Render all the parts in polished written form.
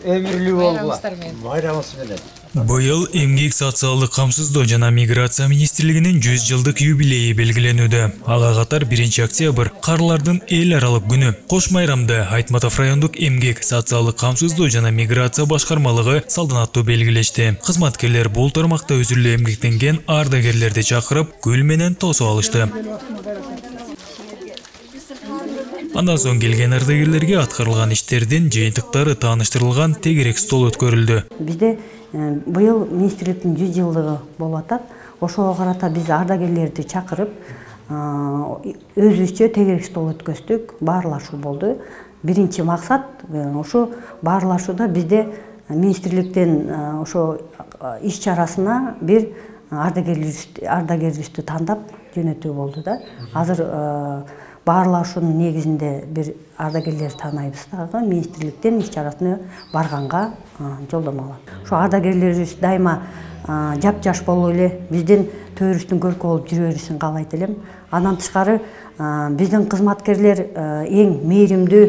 Ömүрлүү болгула. Байрамыңыз менен. Быйыл эмгек социалдык камсыздоо жана миграция министрлигинин 100 жылдык юбилейи белгиленүүдө. Ага катар 1-октябрь карлардын эл аралык күнү. Кош майрамда Айтматов райондук эмгек социалдык камсыздоо жана миграция башкармалыгы салтанаттуу белгилешти. Кызматкерлер бул тармакта өзүрлүү эмгектенген ардагерлерди чакырып, гүл менен тосуп алышты. Андан соң келген ардагерлерге аткарылган иштердин жыйынтыктары тааныштырылган тегерек стол өткөрүлдү. Бизде быйыл министрликтин 100 жылдыгы болуп атат. Ошого карата биз ардагерлерди чакырып, өзүбүзчө тегерек стол өткөздүк, баарлашуу болду. Биринчи максат ошо баарлашууда бизде министрликтен ошо иш чарасына бир ардагерлерди тандап жөнөтүү болду да. Азыр баарлашуунун негизинде бир ардагерлер таанайбыз дагы министрликтен иш чарасына барганга жолдомо алат. Ошо ардагерлерибиз дайыма жап-жаш болуп эле биздин төрүбүздүн көркү болуп жүрө берсин каалайт элем. Андан тышкары биздин кызматкерлер эң мээримдүү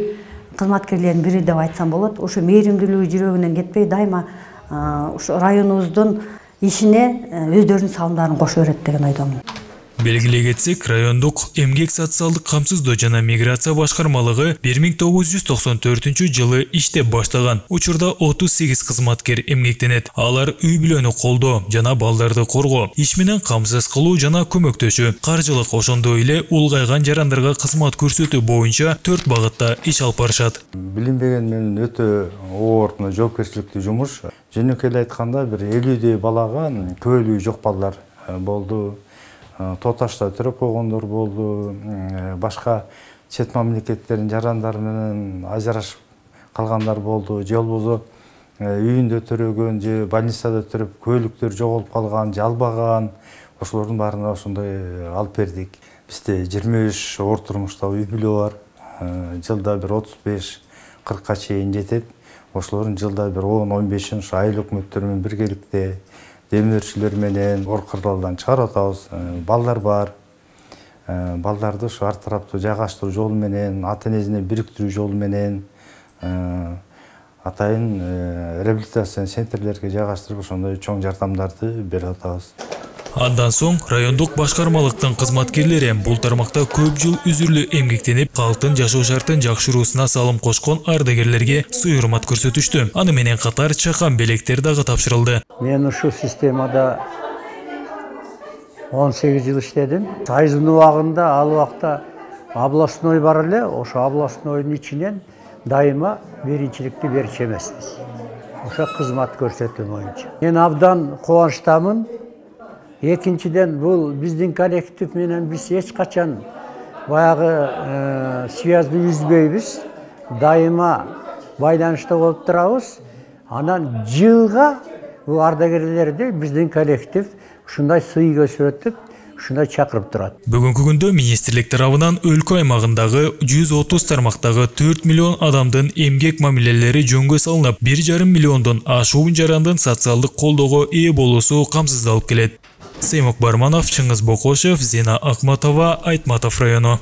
кызматкерлердин бири деп айтсам болот. Ошо мээримдүүлүгү жүрөгүнөн кетпей дайыма ошо районубуздун ишине өздөрүнүн салымдарын кошо берет деген ойдомун. Белгилей кетсек, райондук эмгек социалдык камсыздоо жана миграция башкармалыгы 1994 жылы иштеп баштаган. Учурда 38 кызматкер эмгектенет. Алар үй-бүлөнү колдоо жана балдарды коргоо, иш менен камсыз кылуу жана көмөктөшүү, каржылык ошондой эле улгайган жарандарга кызмат көрсөтүү боюнча 4 багытта иш алып барышат. Билинбеген менен өтө оор, жоопкерчиликтүү жумуш. Жөнөкөй эле айтканда бир 50дей балага көөлүү жок балдар болду. Тоташта төрөп койгондор болду, башка чет мамлекеттердин жарандары менен ажырашып калгандар болду, же болбосо үйүндө төрөгөн, же больницада төрөп көйлүктөр жоголуп калган, жалбаган, ошолордун баарына ошондой алып бердик. Бизде 25 оор турмуштагы үй-бүлө бар, жылда бир 35-40ка чейин жетет. Ошолордун жылда бир 10-15 айыл өкмөттөр менен биргеликте демирчилер менен ор кырдаалдан чыгарып атабыз. Балдар бар. Балдарды ушу ар тараптуу жайгаштыруу жолу менен, ата-энесине бириктирүү жолу менен атайын реабилитация центрлерге жайгаштырып ошондой чоң жардамдарды берип атабыз. Андан соң райондук башкармалыктын кызматкерлери бул тармакта көп жыл үзүрлүү эмгектенип, калктын жашоо шартын жакшыруусуна салым кошкон ардагерлерге сый урмат көрсөтүштү. Аны менен катар чакан белектер дагы тапшырылды. Мен ушул системада 18 жыл иштедим. Сайзын убагында ал убакта областной бар эле, ошо областнойдун ичинен дайыма биринчиликти берчү эмеспиз. Ошо кызмат көрсөтүү боюнча. Мен абдан кубанычтамын. Экинчиден бул биздин коллектив менен биз эч качан баягы связды үзбөйбүз. Дайыма байланышта болуп турабыз. Анан жылга бул ардагерлерди биздин коллектив ушундай сый көрсөтүп, ушундай чакырып турат. Бүгүнкү күндө министрлик тарабынан өлкө аймагындагы 130 тармактагы 4 миллион адамдын эмгек мамилелери жөнгө салынып, 1,5 миллиондон ашуун жарандын социалдык колдоого ээ болуусу камсыздалып келет. Сеймок Барманов, Чыңгыз Бокошев, Зина Акматова, Айтматов району.